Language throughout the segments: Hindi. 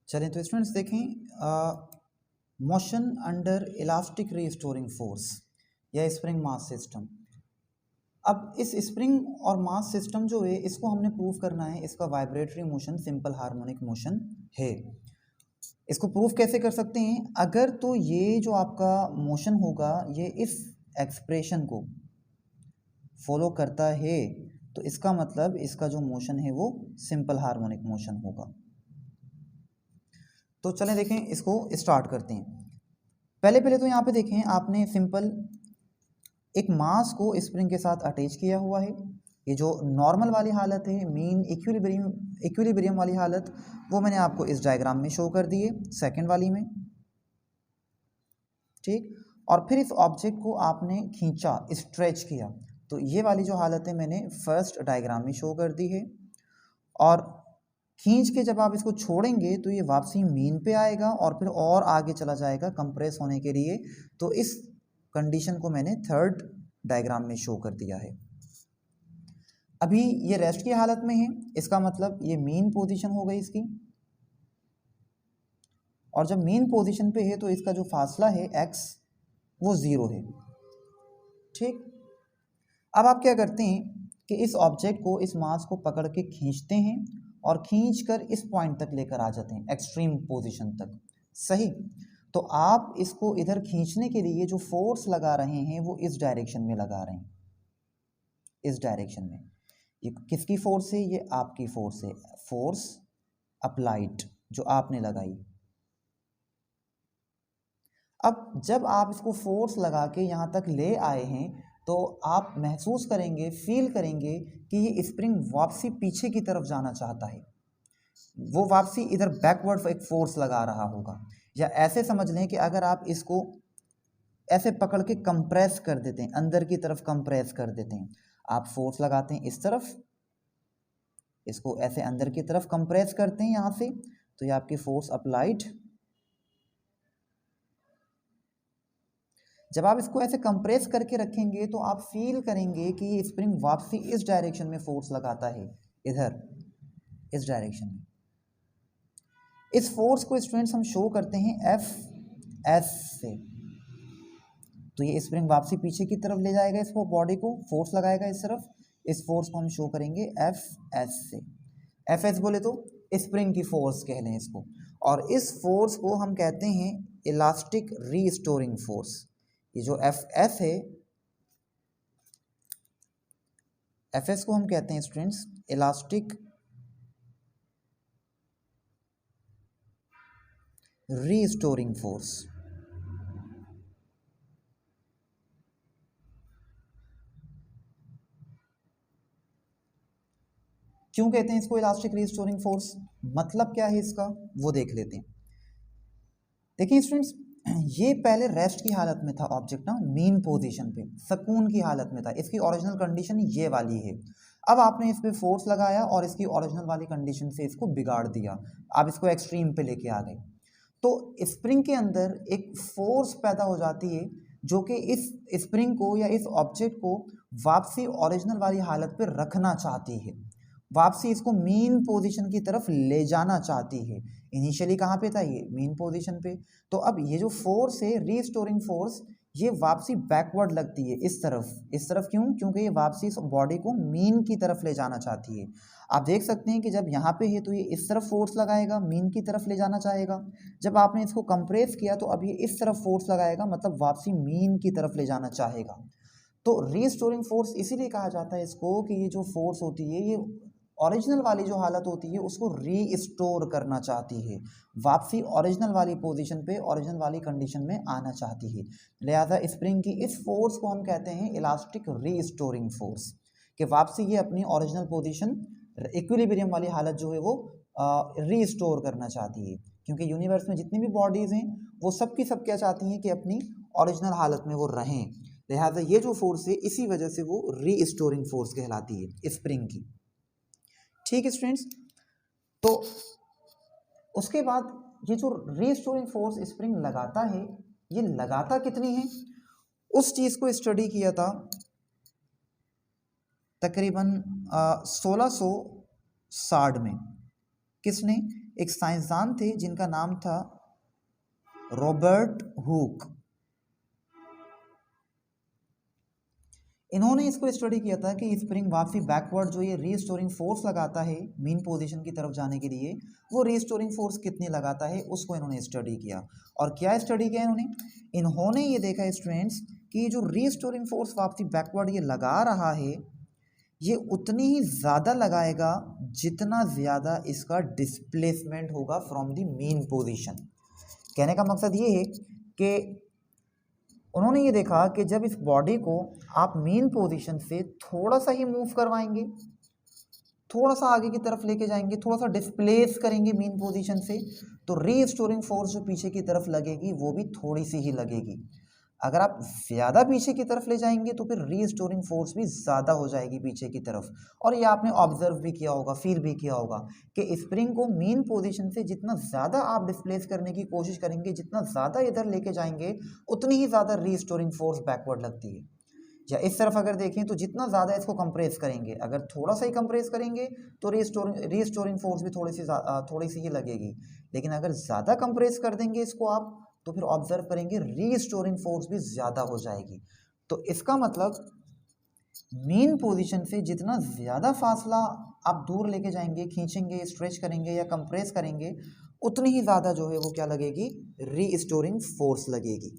चलें तो स्टूडेंट्स देखें, motion under elastic restoring force या स्प्रिंग मास सिस्टम। अब इस स्प्रिंग और मास सिस्टम जो है इसको हमने प्रूव करना है, इसका vibratory motion simple harmonic motion है। इसको प्रूव कैसे कर सकते हैं? अगर तो ये जो आपका मोशन होगा ये इस एक्सप्रेशन को फॉलो करता है तो इसका मतलब इसका जो मोशन है वो सिंपल हार्मोनिक मोशन होगा। तो चलें देखें, इसको स्टार्ट करते हैं। पहले तो यहाँ पे देखें, आपने सिंपल एक मास को स्प्रिंग के साथ अटैच किया हुआ है। ये जो नॉर्मल वाली हालत है, मीन इक्विलिब्रियम वाली हालत, वो मैंने आपको इस डायग्राम में शो कर दी है, सेकेंड वाली में, ठीक। और फिर इस ऑब्जेक्ट को आपने खींचा, स्ट्रेच किया, तो ये वाली जो हालत है मैंने फर्स्ट डायग्राम में शो कर दी है। और खींच के जब आप इसको छोड़ेंगे तो ये वापसी मीन पे आएगा और फिर और आगे चला जाएगा कंप्रेस होने के लिए। तो इस कंडीशन को मैंने थर्ड डायग्राम में शो कर दिया है। अभी ये रेस्ट की हालत में है, इसका मतलब ये मीन पोजीशन हो गई इसकी, और जब मीन पोजीशन पे है तो इसका जो फासला है x वो 0 है, ठीक। अब आप क्या करते हैं कि इस ऑब्जेक्ट को, इस मास को पकड़ के खींचते हैं और खींचकर इस पॉइंट तक लेकर आ जाते हैं, एक्सट्रीम पोजीशन तक, सही। तो आप इसको इधर खींचने के लिए जो फोर्स लगा रहे हैं वो इस डायरेक्शन में लगा रहे हैं, इस डायरेक्शन में। ये किसकी फोर्स है? ये आपकी फोर्स है, फोर्स अप्लाइड जो आपने लगाई। अब जब आप इसको फोर्स लगा के यहाँ तक ले आए हैं तो आप महसूस करेंगे, फील करेंगे कि ये स्प्रिंग वापसी पीछे की तरफ जाना चाहता है, वो वापसी इधर बैकवर्ड एक फोर्स लगा रहा होगा। या ऐसे समझ लें कि अगर आप इसको ऐसे पकड़ के कंप्रेस कर देते हैं, अंदर की तरफ कंप्रेस कर देते हैं, आप फोर्स लगाते हैं इस तरफ, इसको ऐसे अंदर की तरफ कंप्रेस करते हैं यहाँ से, तो ये आपकी फोर्स अप्लाइड। जब आप इसको ऐसे कंप्रेस करके रखेंगे तो आप फील करेंगे कि ये स्प्रिंग वापसी इस डायरेक्शन में फोर्स लगाता है, इधर इस डायरेक्शन में। इस फोर्स को स्टूडेंट्स हम शो करते हैं एफ एस से। तो ये स्प्रिंग वापसी पीछे की तरफ ले जाएगा, इसको बॉडी को फोर्स लगाएगा इस तरफ, इस फोर्स को हम शो करेंगे एफ एस से। एफ एस बोले तो स्प्रिंग की फोर्स कह लें इसको, और इस फोर्स को हम कहते हैं इलास्टिक रीस्टोरिंग फोर्स। ये जो एफ एस है, एफ एस को हम कहते हैं स्टूडेंट्स इलास्टिक रीस्टोरिंग फोर्स। क्यों कहते हैं इसको इलास्टिक रीस्टोरिंग फोर्स? मतलब क्या है इसका वो देख लेते हैं। देखिए स्टूडेंट्स, ये पहले रेस्ट की हालत में था ऑब्जेक्ट ना, मीन पोजीशन पे सुकून की हालत में था, इसकी ओरिजिनल कंडीशन ये वाली है। अब आपने इस पे फोर्स लगाया और इसकी ओरिजिनल वाली कंडीशन से इसको बिगाड़ दिया, आप इसको एक्सट्रीम पे लेके आ गए। तो स्प्रिंग के अंदर एक फोर्स पैदा हो जाती है जो कि इस स्प्रिंग को या इस ऑब्जेक्ट को वापसी ओरिजिनल वाली हालत पे रखना चाहती है, वापसी इसको मीन पोजीशन की तरफ ले जाना चाहती है। इनिशियली कहाँ पे था ये? मीन पोजीशन पे। तो अब ये जो फोर्स है रीस्टोरिंग फोर्स, ये वापसी बैकवर्ड लगती है इस तरफ। इस तरफ क्यों? क्योंकि ये वापसी इस बॉडी को मीन की तरफ ले जाना चाहती है। आप देख सकते हैं कि जब यहाँ पे है तो ये इस तरफ फोर्स लगाएगा, मीन की तरफ ले जाना चाहेगा। जब आपने इसको कंप्रेस किया तो अब ये इस तरफ फोर्स लगाएगा, मतलब वापसी मीन की तरफ ले जाना चाहेगा। तो रीस्टोरिंग फोर्स इसीलिए कहा जाता है इसको कि ये जो फोर्स होती है ये ओरिजिनल वाली जो हालत होती है उसको रीस्टोर करना चाहती है, वापसी ओरिजिनल वाली पोजीशन पे, ओरिजिनल वाली कंडीशन में आना चाहती है। लिहाजा स्प्रिंग की इस फोर्स को हम कहते हैं इलास्टिक रीस्टोरिंग फोर्स, कि वापसी ये अपनी ओरिजिनल पोजीशन, इक्विलिब्रियम वाली हालत जो है वो रीस्टोर करना चाहती है। क्योंकि यूनिवर्स में जितनी भी बॉडीज़ हैं वो सब की सब क्या चाहती हैं कि अपनी ओरिजिनल हालत में वो रहें। लिहाजा ये जो फोर्स है इसी वजह से वो रीस्टोरिंग फोर्स कहलाती है स्प्रिंग की, ठीक है स्टूडेंट्स। तो उसके बाद ये जो रीस्टोरिंग फोर्स स्प्रिंग लगाता है, ये लगाता कितनी है उस चीज़ को स्टडी किया था तकरीबन 1660 में। किसने? एक साइंसदान थे जिनका नाम था रॉबर्ट हुक। इन्होंने इसको स्टडी किया था कि स्प्रिंग वापसी बैकवर्ड जो ये रीस्टोरिंग फोर्स लगाता है मीन पोजीशन की तरफ जाने के लिए, वो रीस्टोरिंग फोर्स कितनी लगाता है उसको इन्होंने स्टडी किया। और क्या स्टडी किया इन्होंने ये देखा स्टूडेंट्स कि ये जो रीस्टोरिंग फोर्स वापसी बैकवर्ड ये लगा रहा है, ये उतनी ही ज़्यादा लगाएगा जितना ज़्यादा इसका डिस्प्लेसमेंट होगा फ्रॉम द मीन पोजीशन। कहने का मकसद ये है कि उन्होंने ये देखा कि जब इस बॉडी को आप मीन पोजीशन से थोड़ा सा ही मूव करवाएंगे, थोड़ा सा आगे की तरफ लेके जाएंगे, थोड़ा सा डिस्प्लेस करेंगे मीन पोजीशन से, तो रीस्टोरिंग फोर्स जो पीछे की तरफ लगेगी वो भी थोड़ी सी ही लगेगी। अगर आप ज़्यादा पीछे की तरफ ले जाएंगे तो फिर रीस्टोरिंग फोर्स भी ज़्यादा हो जाएगी पीछे की तरफ। और ये आपने ऑब्जर्व भी किया होगा, फील भी किया होगा कि स्प्रिंग को मीन पोजीशन से जितना ज़्यादा आप डिस्प्लेस करने की कोशिश करेंगे, जितना ज़्यादा इधर लेके जाएंगे, उतनी ही ज़्यादा रीस्टोरिंग फोर्स बैकवर्ड लगती है। या इस तरफ अगर देखें तो जितना ज़्यादा इसको कंप्रेस करेंगे, अगर थोड़ा सा ही कंप्रेस करेंगे तो रीस्टोरिंग फोर्स भी थोड़ी सी ही लगेगी। लेकिन अगर ज़्यादा कंप्रेस कर देंगे इसको आप, तो फिर ऑब्जर्व करेंगे रीस्टोरिंग फोर्स भी ज़्यादा हो जाएगी। तो इसका मतलब मीन पोजीशन से जितना ज़्यादा फासला आप दूर लेके जाएंगे, खींचेंगे, स्ट्रेच करेंगे या कंप्रेस करेंगे, उतनी ही ज़्यादा जो है वो क्या लगेगी, रीस्टोरिंग फोर्स लगेगी।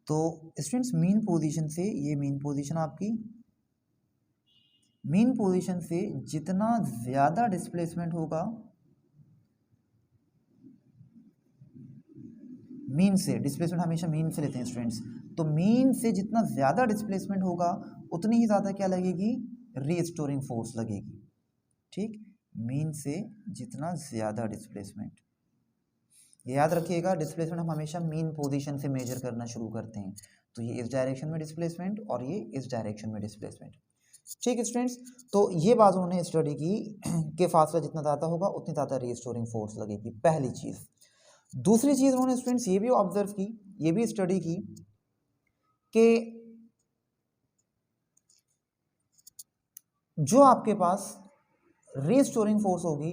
तो स्टूडेंट्स मीन पोजीशन से, ये मीन पोजीशन आपकी, मीन पोजीशन से जितना ज़्यादा डिस्प्लेसमेंट होगा, मीन से डिस्प्लेसमेंट हमेशा मीन से लेते हैं स्टूडेंट्स, तो मीन से जितना ज़्यादा डिस्प्लेसमेंट होगा उतनी ही ज़्यादा क्या लगेगी, रीस्टोरिंग फोर्स लगेगी। ठीक, मीन से जितना ज़्यादा डिस्प्लेसमेंट, याद रखिएगा डिस्प्लेसमेंट हम हमेशा मीन पोजीशन से मेजर करना शुरू करते हैं। तो ये इस डायरेक्शन में डिस्प्लेसमेंट और ये इस डायरेक्शन में डिस्प्लेसमेंट। ठीक स्टूडेंट्स, तो ये बात उन्होंने स्टडी की कि फासला जितना ज़्यादा होगा उतनी ज़्यादा रीस्टोरिंग फोर्स लगेगी, पहली चीज़। दूसरी चीज़ उन्होंने स्टूडेंट्स ये भी ऑब्जर्व की, ये भी स्टडी की कि जो आपके पास रीस्टोरिंग फोर्स होगी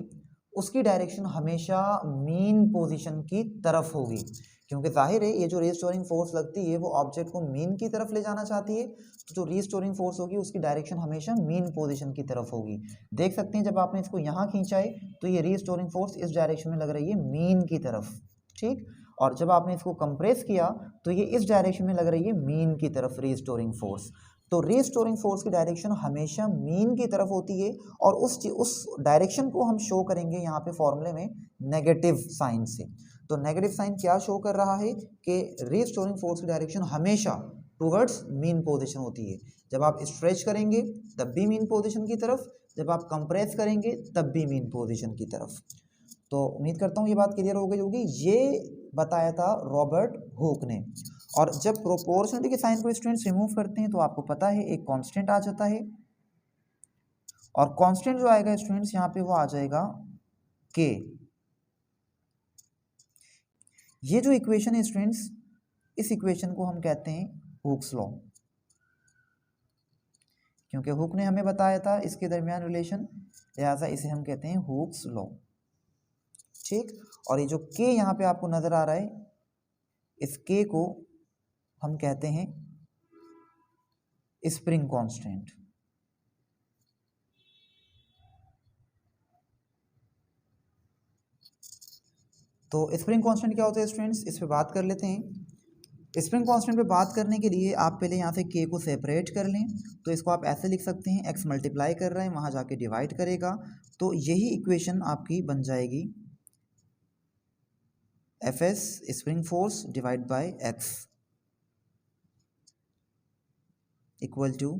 उसकी डायरेक्शन हमेशा मीन पोजीशन की तरफ होगी, क्योंकि जाहिर है ये जो रीस्टोरिंग फोर्स लगती है वो ऑब्जेक्ट को मीन की तरफ ले जाना चाहती है। तो जो रीस्टोरिंग फोर्स होगी उसकी डायरेक्शन हमेशा मीन पोजीशन की तरफ होगी। देख सकते हैं जब आपने इसको यहाँ खींचा है तो ये रीस्टोरिंग फोर्स इस डायरेक्शन में लग रही है मीन की तरफ। ठीक, और जब आपने इसको कंप्रेस किया तो ये इस डायरेक्शन में लग रही है मीन की तरफ रीस्टोरिंग फोर्स। तो रीस्टोरिंग फोर्स की डायरेक्शन हमेशा मीन की तरफ होती है और उस डायरेक्शन को हम शो करेंगे यहाँ पे फॉर्मूले में नेगेटिव साइन से। तो नेगेटिव साइन क्या शो कर रहा है कि रीस्टोरिंग फोर्स की डायरेक्शन हमेशा टुवर्ड्स मीन पोजीशन होती है। जब आप स्ट्रेच करेंगे तब भी मीन पोजीशन की तरफ, जब आप कंप्रेस करेंगे तब भी मीन पोजीशन की तरफ। तो उम्मीद करता हूँ ये बात क्लियर हो गई होगी। ये बताया था रॉबर्ट हुक ने। और जब प्रोपोर्शनलिटी के साइन को स्टूडेंट्स रिमूव करते हैं तो आपको पता है एक कांस्टेंट आ जाता है, और कांस्टेंट जो आएगा स्टूडेंट्स यहाँ पे वो आ जाएगा के। ये जो इक्वेशन है स्टूडेंट्स, इस इक्वेशन को हम कहते हैं हुक्स लॉ, क्योंकि हुक ने हमें बताया था इसके दरमियान रिलेशन, लिहाजा इसे हम कहते हैं हुक्स लॉ। ठीक, और ये जो के यहाँ पे आपको नजर आ रहा है, इस के को हम कहते हैं स्प्रिंग कांस्टेंट। तो स्प्रिंग कांस्टेंट क्या होता है स्टूडेंट्स, इस पे बात कर लेते हैं। स्प्रिंग कांस्टेंट पे बात करने के लिए आप पहले यहाँ से के को सेपरेट कर लें। तो इसको आप ऐसे लिख सकते हैं, एक्स मल्टीप्लाई कर रहे हैं, वहाँ जाके डिवाइड करेगा, तो यही इक्वेशन आपकी बन जाएगी F S spring force divide by x equal to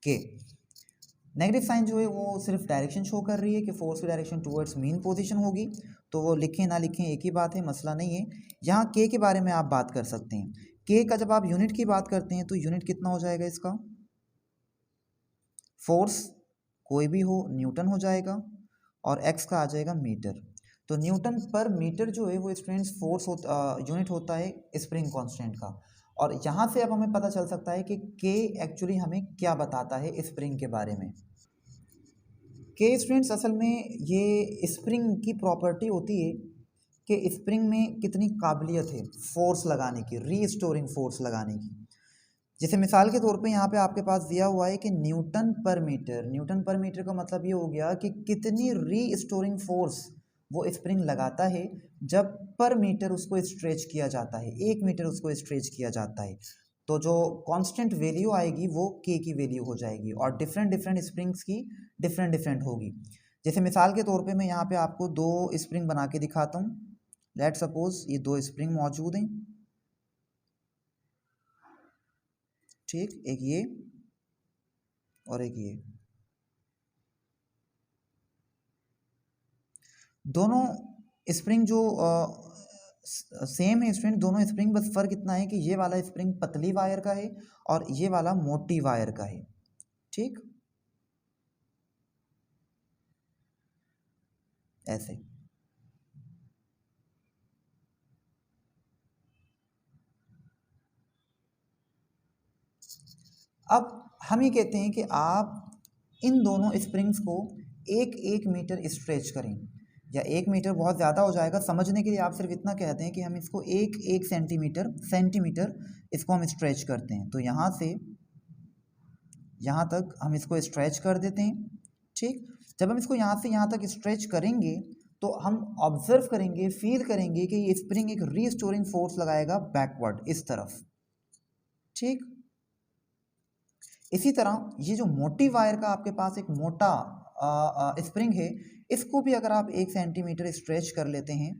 k. Negative sign जो है वो सिर्फ डायरेक्शन शो कर रही है कि फोर्स की डायरेक्शन टुवर्ड्स मीन पोजीशन होगी, तो वो लिखें ना लिखें एक ही बात है, मसला नहीं है। यहाँ के के बारे में आप बात कर सकते हैं। के का जब आप यूनिट की बात करते हैं तो यूनिट कितना हो जाएगा इसका, फोर्स कोई भी हो न्यूटन हो जाएगा, और एक्स का आ जाएगा मीटर। तो न्यूटन पर मीटर जो है वो स्टूडेंट्स फोर्स यूनिट होता है स्प्रिंग कांस्टेंट का। और यहाँ से अब हमें पता चल सकता है कि के एक्चुअली हमें क्या बताता है स्प्रिंग के बारे में। के स्टूडेंट्स असल में ये स्प्रिंग की प्रॉपर्टी होती है कि स्प्रिंग में कितनी काबिलियत है फोर्स लगाने की, रीस्टोरिंग फोर्स लगाने की। जैसे मिसाल के तौर पे यहाँ पे आपके पास दिया हुआ है कि न्यूटन पर मीटर। न्यूटन पर मीटर का मतलब ये हो गया कि कितनी रीस्टोरिंग फोर्स वो स्प्रिंग लगाता है जब पर मीटर उसको स्ट्रेच किया जाता है, 1 मीटर उसको स्ट्रेच किया जाता है। तो जो कांस्टेंट वैल्यू आएगी वो के की वैल्यू हो जाएगी और डिफरेंट डिफरेंट स्प्रिंग्स की डिफरेंट डिफरेंट होगी। जैसे मिसाल के तौर पे मैं यहाँ पे आपको 2 स्प्रिंग बना के दिखाता हूँ। लेट सपोज ये 2 स्प्रिंग मौजूद हैं, ठीक, एक ये और एक ये। दोनों स्प्रिंग जो सेम है स्टूडेंट, दोनों स्प्रिंग, बस फर्क इतना है कि ये वाला स्प्रिंग पतली वायर का है और ये वाला मोटी वायर का है, ठीक, ऐसे। अब हम ये कहते हैं कि आप इन दोनों स्प्रिंग्स को 1-1 मीटर स्ट्रेच करें, या 1 मीटर बहुत ज़्यादा हो जाएगा, समझने के लिए आप सिर्फ इतना कहते हैं कि हम इसको 1-1 सेंटीमीटर इसको हम स्ट्रेच करते हैं। तो यहाँ से यहाँ तक हम इसको स्ट्रेच कर देते हैं, ठीक। जब हम इसको यहाँ से यहाँ तक स्ट्रेच करेंगे तो हम ऑब्जर्व करेंगे, फील करेंगे कि ये स्प्रिंग एक रीस्टोरिंग फोर्स लगाएगा बैकवर्ड इस तरफ, ठीक। इसी तरह ये जो मोटी वायर का आपके पास एक मोटा स्प्रिंग है, इसको भी अगर आप 1 सेंटीमीटर स्ट्रेच कर लेते हैं,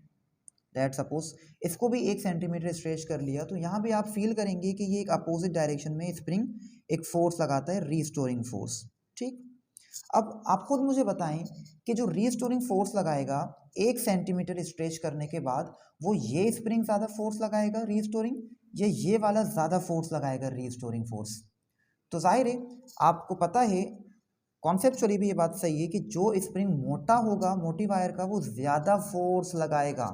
लेट सपोज इसको भी 1 सेंटीमीटर स्ट्रेच कर लिया, तो यहाँ भी आप फील करेंगे कि ये एक अपोजिट डायरेक्शन में स्प्रिंग एक फोर्स लगाता है, रीस्टोरिंग फोर्स, ठीक। अब आप खुद मुझे बताएं कि जो रीस्टोरिंग फोर्स लगाएगा 1 सेंटीमीटर स्ट्रेच करने के बाद, वो ये स्प्रिंग ज़्यादा फोर्स लगाएगा रीस्टोरिंग, या ये वाला ज़्यादा फोर्स लगाएगा रीस्टोरिंग फोर्स? तो जाहिर है आपको पता है, कॉन्सेप्चुअली भी ये बात सही है कि जो स्प्रिंग मोटा होगा, मोटी वायर का, वो ज़्यादा फोर्स लगाएगा।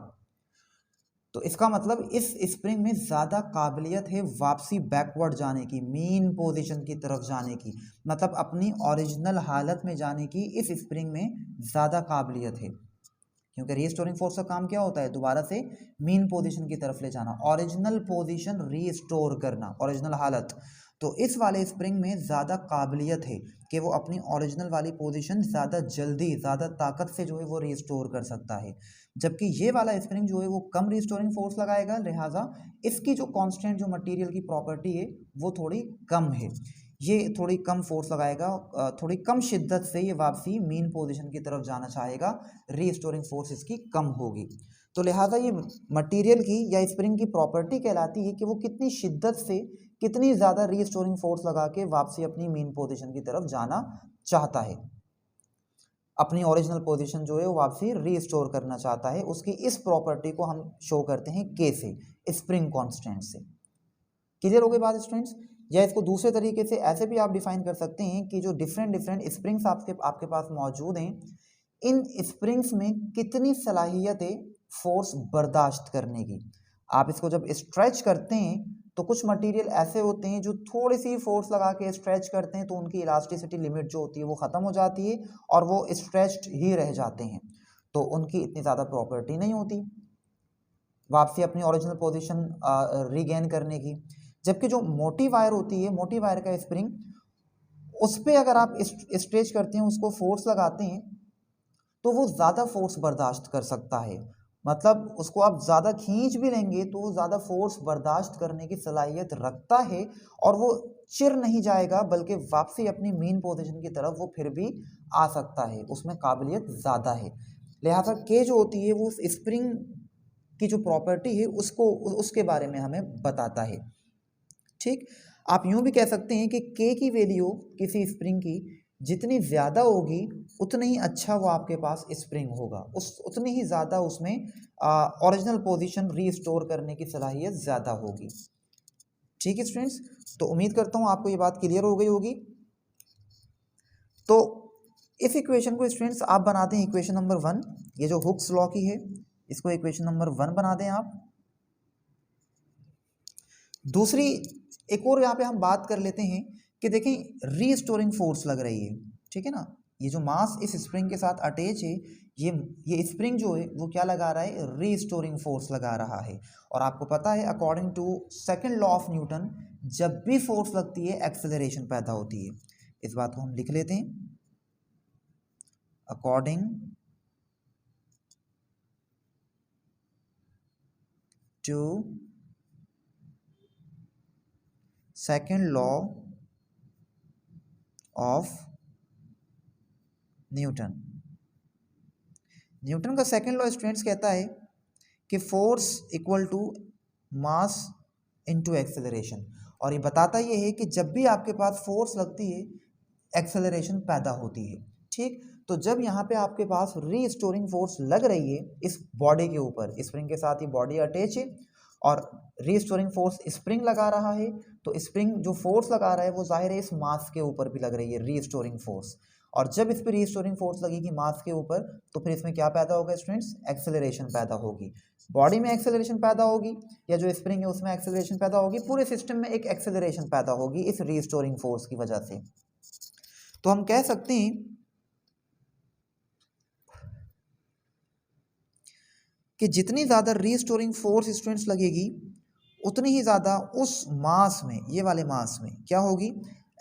तो इसका मतलब इस स्प्रिंग में ज़्यादा काबिलियत है वापसी बैकवर्ड जाने की, मीन पोजीशन की तरफ जाने की, मतलब अपनी ओरिजिनल हालत में जाने की इस स्प्रिंग में ज़्यादा काबिलियत है। क्योंकि रीस्टोरिंग फोर्स का काम क्या होता है? दोबारा से मीन पोजीशन की तरफ ले जाना, ओरिजिनल पोजीशन रीस्टोर करना, ओरिजिनल हालत। तो इस वाले स्प्रिंग में ज़्यादा काबिलियत है कि वो अपनी ओरिजिनल वाली पोजीशन ज़्यादा जल्दी, ज़्यादा ताकत से जो है वो रीस्टोर कर सकता है। जबकि ये वाला स्प्रिंग जो है वो कम रीस्टोरिंग फोर्स लगाएगा, लिहाजा इसकी जो कांस्टेंट जो मटेरियल की प्रॉपर्टी है वो थोड़ी कम है, ये थोड़ी कम फोर्स लगाएगा, थोड़ी कम शिद्दत से ये वापसी मीन पोजीशन की तरफ जाना चाहेगा, रीस्टोरिंग फोर्स इसकी कम होगी। तो लिहाजा ये मटेरियल की या स्प्रिंग की प्रॉपर्टी कहलाती है कि वो कितनी शिद्दत से, कितनी ज़्यादा रीस्टोरिंग फोर्स लगा के वापसी अपनी मीन पोजीशन की तरफ जाना चाहता है, अपनी ओरिजिनल पोजीशन जो है वो वापसी रीस्टोर करना चाहता है। उसकी इस प्रॉपर्टी को हम शो करते हैं के से, स्प्रिंग कांस्टेंट से। क्लियर हो गई बात स्टूडेंट्स? या इसको दूसरे तरीके से ऐसे भी आप डिफाइन कर सकते हैं कि जो डिफरेंट डिफरेंट स्प्रिंग्स आपके पास मौजूद हैं, इन स्प्रिंग्स में कितनी सलाहियत है फोर्स बर्दाश्त करने की। आप इसको जब स्ट्रेच करते हैं तो कुछ मटेरियल ऐसे होते हैं जो थोड़ी सी फोर्स लगा के स्ट्रेच करते हैं तो उनकी इलास्टिसिटी लिमिट जो होती है वो ख़त्म हो जाती है और वो स्ट्रेच्ड ही रह जाते हैं, तो उनकी इतनी ज़्यादा प्रॉपर्टी नहीं होती वापसी अपनी ओरिजिनल पोजीशन रीगेन करने की। जबकि जो मोटी वायर होती है, मोटी वायर का स्प्रिंग, उस पर अगर आप स्ट्रेच करते हैं, उसको फोर्स लगाते हैं, तो वो ज़्यादा फोर्स बर्दाश्त कर सकता है। मतलब उसको आप ज़्यादा खींच भी लेंगे तो वो ज़्यादा फोर्स बर्दाश्त करने की सलाहियत रखता है और वो चिर नहीं जाएगा, बल्कि वापसी अपनी मीन पोजीशन की तरफ वो फिर भी आ सकता है, उसमें काबिलियत ज़्यादा है। लिहाजा के जो होती है वो उस स्प्रिंग की जो प्रॉपर्टी है उसको, उसके बारे में हमें बताता है, ठीक। आप यूं भी कह सकते हैं कि के की वैल्यू किसी स्प्रिंग की जितनी ज़्यादा होगी उतनी ही अच्छा वो आपके पास स्प्रिंग होगा, उतनी ही ज़्यादा उसमें ओरिजिनल पोजीशन रीस्टोर करने की सलाहियत ज़्यादा होगी, ठीक है स्टूडेंट्स। तो उम्मीद करता हूँ आपको ये बात क्लियर हो गई होगी। तो इस इक्वेशन को स्टूडेंट्स आप बना दें इक्वेशन नंबर 1, ये जो हुक्स लॉ की है इसको इक्वेशन नंबर 1 बना दें आप। दूसरी एक और यहाँ पे हम बात कर लेते हैं कि देखें रीस्टोरिंग फोर्स लग रही है, ठीक है ना, ये जो मास इस स्प्रिंग के साथ अटैच है, ये स्प्रिंग जो है वो क्या लगा रहा है, रीस्टोरिंग फोर्स लगा रहा है। और आपको पता है according to second law of Newton, जब भी फोर्स लगती है एक्सेलरेशन पैदा होती है। इस बात को हम लिख लेते हैं, according to second law of Newton. Newton का सेकंड लॉ स्टूडेंट्स कहता है कि force equal to mass into acceleration, और ये बताता ये है कि जब भी आपके पास फोर्स लगती है एक्सेलरेशन पैदा होती है। ठीक, तो जब यहाँ पे आपके पास रीस्टोरिंग फोर्स लग रही है इस बॉडी के ऊपर, स्प्रिंग के साथ ही बॉडी अटैच है और रीस्टोरिंग फोर्स स्प्रिंग लगा रहा है, तो स्प्रिंग जो फोर्स लगा रहा है वो जाहिर है इस मास के ऊपर भी लग रही है रीस्टोरिंग फोर्स। और जब इस पर रीस्टोरिंग फोर्स लगेगी मास के ऊपर, तो फिर इसमें क्या पैदा होगा स्टूडेंट्स, एक्सेलरेशन पैदा होगी। बॉडी में एक्सेलरेशन पैदा होगी या जो स्प्रिंग है उसमें एक्सेलरेशन पैदा होगी, पूरे सिस्टम में एक एक्सेलरेशन पैदा होगी इस रीस्टोरिंग फोर्स की वजह से। तो हम कह सकते हैं कि जितनी ज़्यादा रीस्टोरिंग फोर्स स्टूडेंट्स लगेगी उतनी ही ज़्यादा उस मास में, ये वाले मास में क्या होगी,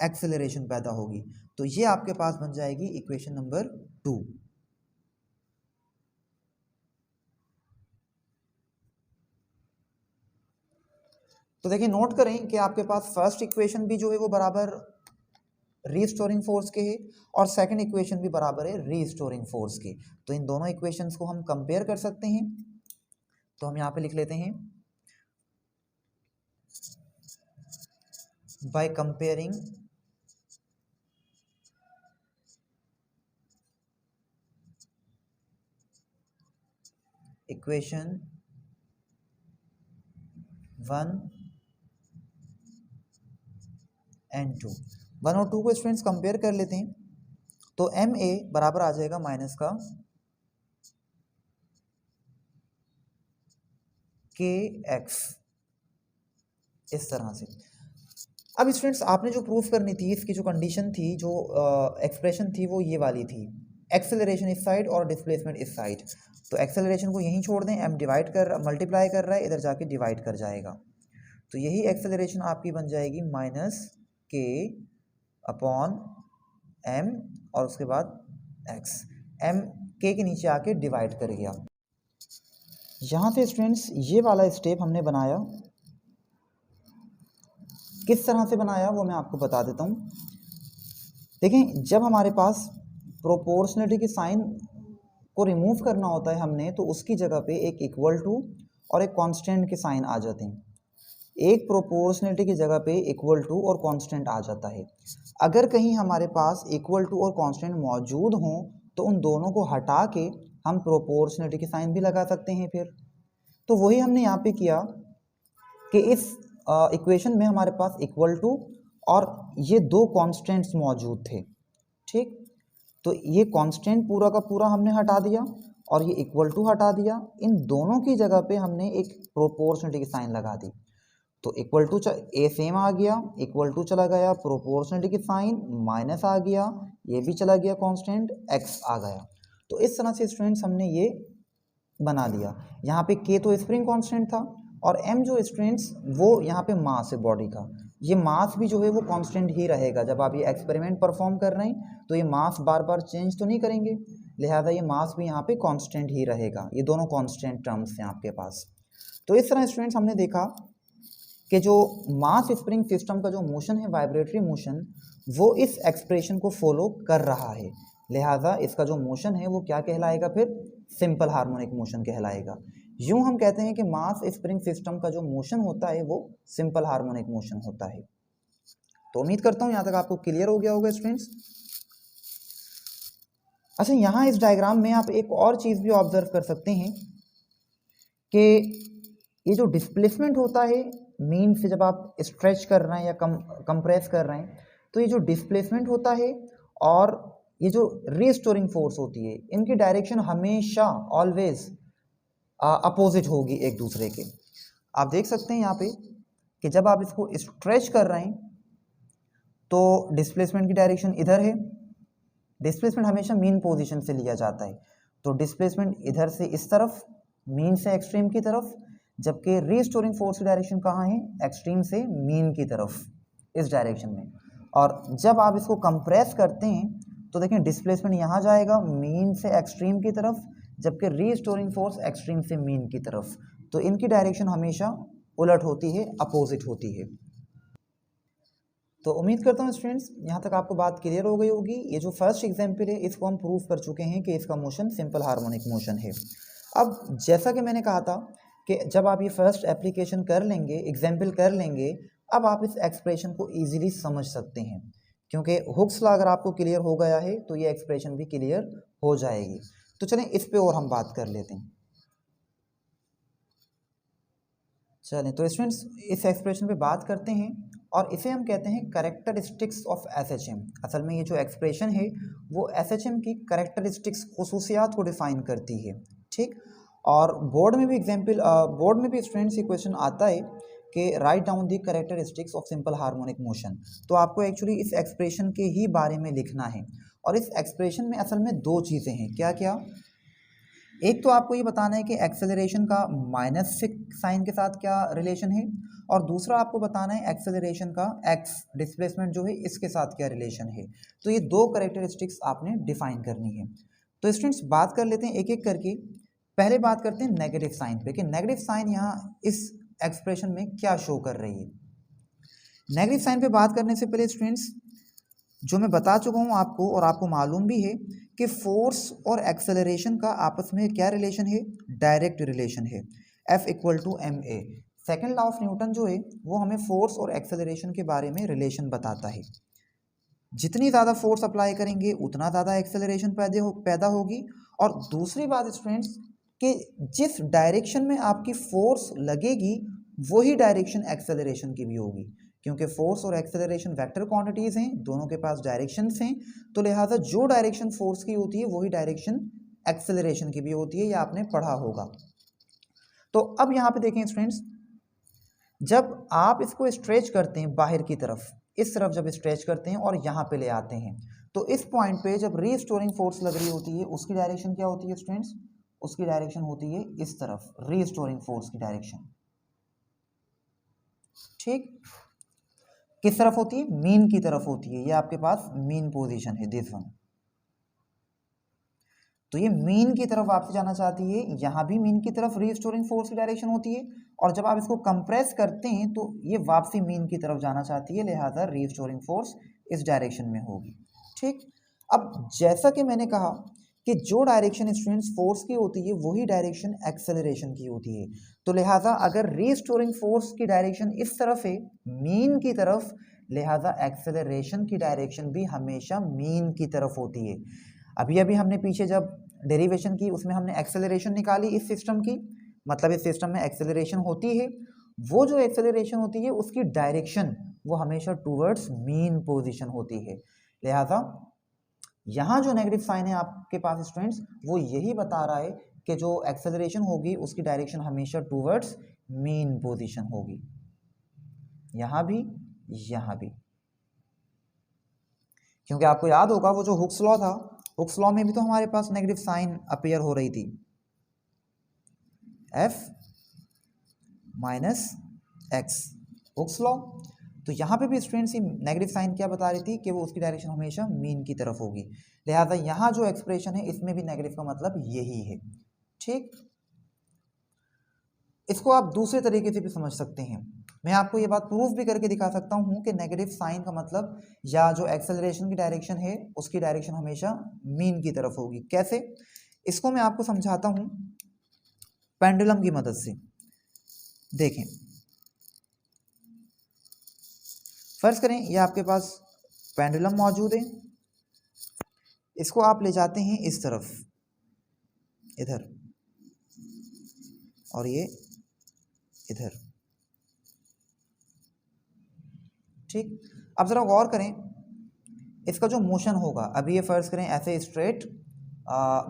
एक्सेलरेशन पैदा होगी। तो ये आपके पास बन जाएगी इक्वेशन नंबर 2। तो देखिए नोट करें कि आपके पास फर्स्ट इक्वेशन भी जो है वो बराबर रीस्टोरिंग फोर्स के है और सेकंड इक्वेशन भी बराबर है रीस्टोरिंग फोर्स के। तो इन दोनों इक्वेशंस को हम कंपेयर कर सकते हैं। तो हम यहाँ पे लिख लेते हैं, बाय कंपेयरिंग इक्वेशन 1 एंड 2, 1 और 2 को स्टूडेंट्स कंपेयर कर लेते हैं। तो एम ए बराबर आ जाएगा माइनस का के एक्स, इस तरह से। अब स्टूडेंट्स आपने जो प्रूफ करनी थी, इसकी जो कंडीशन थी, जो एक्सप्रेशन थी, वो ये वाली थी, एक्सेलरेशन इस साइड और डिस्प्लेसमेंट इस साइड। तो एक्सेलरेशन को यहीं छोड़ दें, एम डिवाइड कर मल्टीप्लाई कर रहा है, इधर जाके डिवाइड कर जाएगा। तो यही एक्सेलरेशन आपकी बन जाएगी माइनस के अपॉन एम और उसके बाद एक्स, एम के नीचे आके डिवाइड कर गया। यहाँ से स्टूडेंट्स ये वाला स्टेप हमने बनाया, किस तरह से बनाया वो मैं आपको बता देता हूँ। देखें, जब हमारे पास प्रोपोर्शनलिटी के साइन को रिमूव करना होता है हमने, तो उसकी जगह पे एक इक्वल टू और एक कांस्टेंट के साइन आ जाते हैं। एक प्रोपोर्शनलिटी की जगह पे इक्वल टू और कांस्टेंट आ जाता है। अगर कहीं हमारे पास इक्वल टू और कांस्टेंट मौजूद हों तो उन दोनों को हटा के हम प्रोपोर्शनलिटी के साइन भी लगा सकते हैं। फिर तो वही हमने यहाँ पे किया कि इस इक्वेशन में हमारे पास इक्वल टू और ये दो कांस्टेंट्स मौजूद थे। ठीक, तो ये कांस्टेंट पूरा का पूरा हमने हटा दिया और ये इक्वल टू हटा दिया। इन दोनों की जगह पे हमने एक प्रोपोर्शनलिटी की साइन लगा दी। तो इक्वल टू ए सेम आ गया, इक्वल टू चला गया, प्रोपोर्शनलिटी की साइन माइनस आ गया, ये भी चला गया, कांस्टेंट एक्स आ गया। तो इस तरह से स्टूडेंट्स हमने ये बना लिया। यहाँ पे के तो स्प्रिंग कांस्टेंट था और एम जो स्टूडेंट्स वो यहाँ पे मास है बॉडी का। ये मास भी जो है वो कांस्टेंट ही रहेगा। जब आप ये एक्सपेरिमेंट परफॉर्म कर रहे हैं तो ये मास बार बार चेंज तो नहीं करेंगे, लिहाजा ये मास भी यहाँ पे कांस्टेंट ही रहेगा। ये दोनों कांस्टेंट टर्म्स हैं आपके पास। तो इस तरह स्टूडेंट्स हमने देखा कि जो मास स्प्रिंग सिस्टम का जो मोशन है, वाइब्रेटरी मोशन, वो इस एक्सप्रेशन को फॉलो कर रहा है। लिहाजा इसका जो मोशन है वो क्या कहलाएगा, फिर सिंपल हार्मोनिक मोशन कहलाएगा। यूं हम कहते हैं कि मास स्प्रिंग सिस्टम का जो मोशन होता है वो सिंपल हार्मोनिक मोशन होता है। तो उम्मीद करता हूं यहां तक आपको क्लियर हो गया होगा स्टूडेंट्स। अच्छा, यहां इस डायग्राम में आप एक और चीज भी ऑब्जर्व कर सकते हैं कि ये जो डिस्प्लेसमेंट होता है मीन से, जब आप स्ट्रेच कर रहे हैं या कंप्रेस कर रहे हैं, तो ये जो डिस्प्लेसमेंट होता है और ये जो रीस्टोरिंग फोर्स होती है, इनकी डायरेक्शन हमेशा ऑलवेज अपोजिट होगी एक दूसरे के। आप देख सकते हैं यहाँ पे कि जब आप इसको स्ट्रेच कर रहे हैं तो डिस्प्लेसमेंट की डायरेक्शन इधर है, डिस्प्लेसमेंट हमेशा मीन पोजीशन से लिया जाता है, तो डिस्प्लेसमेंट इधर से इस तरफ, मीन से एक्सट्रीम की तरफ, जबकि रीस्टोरिंग फोर्स की डायरेक्शन कहाँ है, एक्सट्रीम से मीन की तरफ, इस डायरेक्शन में। और जब आप इसको कंप्रेस करते हैं तो देखें डिस्प्लेसमेंट यहाँ जाएगा मीन से एक्सट्रीम की तरफ, जबकि रीस्टोरिंग फोर्स एक्सट्रीम से मीन की तरफ, तो इनकी डायरेक्शन हमेशा उलट होती है, अपोजिट होती है। तो उम्मीद करता हूँ स्टूडेंट्स यहाँ तक आपको बात क्लियर हो गई होगी। ये जो फर्स्ट एग्जाम्पल है इसको हम प्रूव कर चुके हैं कि इसका मोशन सिंपल हार्मोनिक मोशन है। अब जैसा कि मैंने कहा था कि जब आप ये फर्स्ट एप्लीकेशन कर लेंगे, एग्जाम्पल कर लेंगे, अब आप इस एक्सप्रेशन को ईजिली समझ सकते हैं, क्योंकि हुक्स लॉ अगर आपको क्लियर हो गया है तो ये एक्सप्रेशन भी क्लियर हो जाएगी। तो चलें इस पे और हम बात कर लेते हैं। चलें तो स्टूडेंट्स इस एक्सप्रेशन पे बात करते हैं और इसे हम कहते हैं कैरेक्टरिस्टिक्स ऑफ एसएचएम। असल में ये जो एक्सप्रेशन है वो एसएचएम की कैरेक्टरिस्टिक्स, खुसूसियात को डिफाइन करती है, ठीक। और बोर्ड में भी स्टूडेंट्स ये क्वेश्चन आता है कि write down the characteristics of simple harmonic motion. तो आपको एक्चुअली इस एक्सप्रेशन के ही बारे में लिखना है। और इस एक्सप्रेशन में असल में दो चीज़ें हैं, क्या क्या। एक तो आपको ये बताना है कि एक्सेलरेशन का माइनस साइन के साथ क्या रिलेशन है, और दूसरा आपको बताना है एक्सेलरेशन का एक्स डिस्प्लेसमेंट जो है इसके साथ क्या रिलेशन है। तो ये दो कैरेक्टरिस्टिक्स आपने डिफाइन करनी है। तो स्टूडेंट्स बात कर लेते हैं एक एक करके। पहले बात करते हैं नेगेटिव साइन पे कि नेगेटिव साइन यहाँ इस एक्सप्रेशन में क्या शो कर रही है। नेगेटिव साइन पे बात करने से पहले स्टूडेंट्स जो मैं बता चुका हूँ आपको और आपको मालूम भी है कि फोर्स और एक्सेलरेशन का आपस में क्या रिलेशन है, डायरेक्ट रिलेशन है, F = ma। Second law of Newton जो है वो हमें फोर्स और एक्सेलरेशन के बारे में रिलेशन बताता है। जितनी ज़्यादा फोर्स अप्लाई करेंगे उतना ज़्यादा एक्सेलरेशन पैदा होगी। और दूसरी बात स्टूडेंट्स कि जिस डायरेक्शन में आपकी फोर्स लगेगी वही डायरेक्शन एक्सेलरेशन की भी होगी, क्योंकि फोर्स और एक्सेलरेशन वेक्टर क्वांटिटीज़ हैं, दोनों के पास डायरेक्शंस हैं, तो लिहाजा जो डायरेक्शन फोर्स की होती है वही डायरेक्शन एक्सेलरेशन की भी होती है, ये आपने पढ़ा होगा। तो अब यहाँ पे देखें स्टूडेंट्स, जब आप इसको स्ट्रेच करते हैं बाहर की तरफ, इस तरफ जब स्ट्रेच करते हैं और यहाँ पे ले आते हैं, तो इस पॉइंट पे जब रीस्टोरिंग फोर्स लग रही होती है उसकी डायरेक्शन क्या होती है स्टूडेंट्स, उसकी डायरेक्शन होती है इस तरफ, रीस्टोरिंग फोर्स की डायरेक्शन, ठीक। किस तरफ होती है, मीन की तरफ होती है। ये आपके पास मीन पोजीशन है, दिस वन। तो ये मीन की तरफ वापस जाना चाहती है, यहाँ भी मीन की तरफ रीस्टोरिंग फोर्स की डायरेक्शन होती है, और जब आप इसको कंप्रेस करते हैं तो ये वापसी मीन की तरफ जाना चाहती है, लिहाजा रीस्टोरिंग फोर्स इस डायरेक्शन में होगी, ठीक। अब जैसा कि मैंने कहा कि जो डायरेक्शन स्टूडेंट्स फोर्स की होती है वही डायरेक्शन एक्सेलरेशन की होती है, तो लिहाजा अगर रीस्टोरिंग फोर्स की डायरेक्शन इस तरफ है, मीन की तरफ, लिहाजा एक्सेलरेशन की डायरेक्शन भी हमेशा मीन की तरफ होती है। अभी अभी हमने पीछे जब डेरिवेशन की उसमें हमने एक्सेलरेशन निकाली इस सिस्टम की, मतलब इस सिस्टम में एक्सेलरेशन होती है, वो जो एक्सेलरेशन होती है उसकी डायरेक्शन वो हमेशा टूवर्ड्स मीन पोजीशन होती है। लिहाजा यहाँ जो नेगेटिव साइन है आपके पास स्टूडेंट्स वो यही बता रहा है कि जो एक्सेलरेशन होगी उसकी डायरेक्शन हमेशा टूवर्ड्स मीन पोजीशन होगी, यहाँ भी यहाँ भी। क्योंकि आपको याद होगा वो जो हुक्स लॉ था, हुक्स लॉ में भी तो हमारे पास नेगेटिव साइन अपीयर हो रही थी, F - x, हुक्स लॉ। तो यहाँ पे भी स्टूडेंट्स नेगेटिव साइन क्या बता रही थी कि वो उसकी डायरेक्शन हमेशा मीन की तरफ होगी, लिहाजा यहाँ जो एक्सप्रेशन है इसमें भी नेगेटिव का मतलब यही है, ठीक। इसको आप दूसरे तरीके से भी समझ सकते हैं, मैं आपको ये बात प्रूफ भी करके दिखा सकता हूँ कि नेगेटिव साइन का मतलब या जो एक्सेलरेशन की डायरेक्शन है उसकी डायरेक्शन हमेशा मीन की तरफ होगी। कैसे, इसको मैं आपको समझाता हूँ पेंडुलम की मदद से। देखें, फर्ज करें ये आपके पास पेंडुलम मौजूद है, इसको आप ले जाते हैं इस तरफ, इधर, और ये इधर, ठीक। अब ज़रा गौर करें इसका जो मोशन होगा, अभी ये फर्ज करें ऐसे स्ट्रेट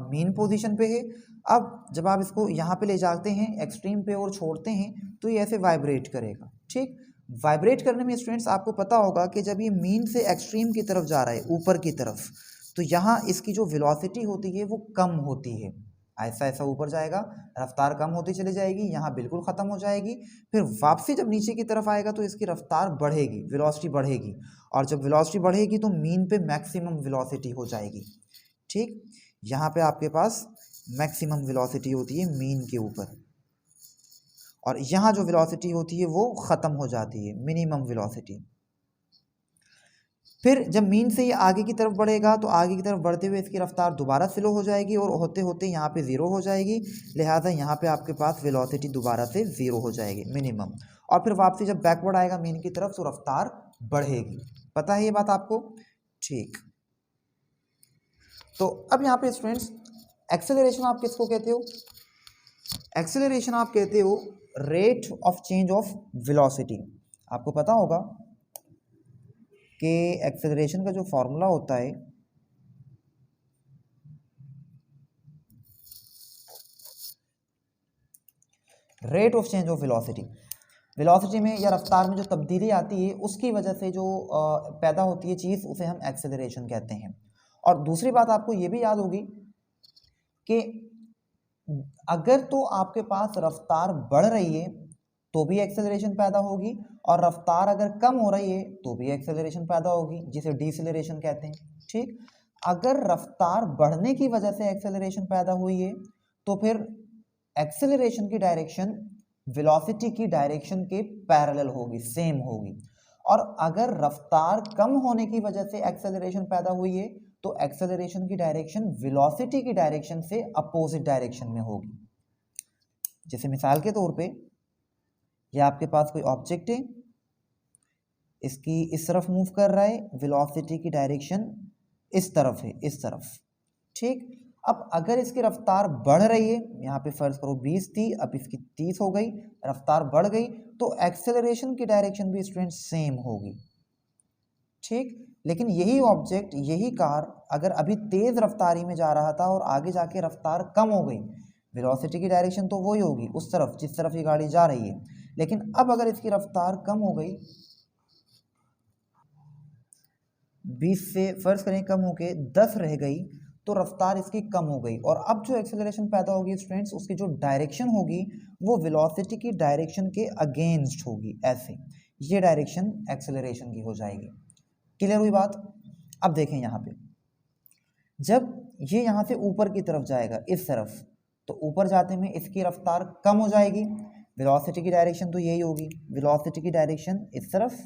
मीन पोजीशन पे है, अब जब आप इसको यहाँ पे ले जाते हैं एक्सट्रीम पे और छोड़ते हैं तो ये ऐसे वाइब्रेट करेगा, ठीक। वाइब्रेट करने में स्टूडेंट्स आपको पता होगा कि जब ये मीन से एक्सट्रीम की तरफ जा रहा है, ऊपर की तरफ, तो यहाँ इसकी जो वेलोसिटी होती है वो कम होती है, ऐसा ऐसा ऊपर जाएगा, रफ्तार कम होती चली जाएगी, यहाँ बिल्कुल ख़त्म हो जाएगी, फिर वापसी जब नीचे की तरफ आएगा तो इसकी रफ्तार बढ़ेगी, वेलोसिटी बढ़ेगी, और जब वेलोसिटी बढ़ेगी तो मीन पे मैक्सिमम वेलोसिटी हो जाएगी। ठीक, यहाँ पे आपके पास मैक्सिमम वेलोसिटी होती है मीन के ऊपर, और यहाँ जो वेलोसिटी होती है वो ख़त्म हो जाती है, मिनिमम वेलोसिटी। फिर जब मीन से ये आगे की तरफ बढ़ेगा तो आगे की तरफ बढ़ते हुए इसकी रफ्तार दोबारा स्लो हो जाएगी और होते होते यहाँ पे ज़ीरो हो जाएगी, लिहाजा यहाँ पे आपके पास वेलोसिटी दोबारा से ज़ीरो हो जाएगी मिनिमम, और फिर वापसी जब बैकवर्ड आएगा मीन की तरफ तो रफ्तार बढ़ेगी। पता है ये बात आपको? ठीक, तो अब यहाँ पे स्टूडेंट्स एक्सेलरेशन आप किसको कहते हो? एक्सेलरेशन आप कहते हो rate of change of velocity. आपको पता होगा कि एक्सेलरेशन का जो फॉर्मूला होता है rate of change of velocity, velocity में या रफ्तार में जो तब्दीली आती है उसकी वजह से जो पैदा होती है चीज़ उसे हम एक्सेलरेशन कहते हैं। और दूसरी बात आपको ये भी याद होगी कि अगर तो आपके पास रफ्तार बढ़ रही है तो भी एक्सेलरेशन पैदा होगी, और रफ्तार अगर कम हो रही है तो भी एक्सेलरेशन पैदा होगी, जिसे डिसेलरेशन कहते हैं। ठीक, अगर रफ्तार बढ़ने की वजह से एक्सेलरेशन पैदा हुई है तो फिर एक्सेलरेशन की डायरेक्शन वेलोसिटी की डायरेक्शन के पैरेलल होगी, सेम होगी, और अगर रफ्तार कम होने की वजह से एक्सेलरेशन पैदा हुई है तो एक्सेलरेशन की डायरेक्शन वेलोसिटी की डायरेक्शन से अपोजिट डायरेक्शन में होगी। जैसे मिसाल के तौर पे ये आपके पास कोई ऑब्जेक्ट है, इसकी इस तरफ मूव कर रहा है, वेलोसिटी की डायरेक्शन इस तरफ है, इस तरफ। ठीक, अब अगर इसकी रफ्तार बढ़ रही है, यहाँ पे फर्ज करो 20 थी, अब इसकी 30 हो गई, रफ्तार बढ़ गई, तो एक्सेलरेशन की डायरेक्शन भी स्टूडेंट सेम होगी। ठीक, लेकिन यही ऑब्जेक्ट, यही कार अगर अभी तेज रफ्तारी में जा रहा था और आगे जाके रफ्तार कम हो गई, वेलोसिटी की डायरेक्शन तो वही होगी, उस तरफ जिस तरफ ये गाड़ी जा रही है, लेकिन अब अगर इसकी रफ्तार कम हो गई, 20 से फर्ज करें कम होके 10 रह गई, तो रफ्तार इसकी कम हो गई, और अब जो एक्सेलरेशन पैदा होगी स्टूडेंट्स उसकी जो डायरेक्शन होगी वो वेलोसिटी की डायरेक्शन के अगेंस्ट होगी, ऐसे ये डायरेक्शन एक्सेलरेशन की हो जाएगी। क्लियर हुई बात? अब देखें यहाँ पे, जब ये यहाँ से ऊपर की तरफ जाएगा इस तरफ, तो ऊपर जाते में इसकी रफ्तार कम हो जाएगी, वेलोसिटी की डायरेक्शन तो यही होगी, वेलोसिटी की डायरेक्शन इस तरफ।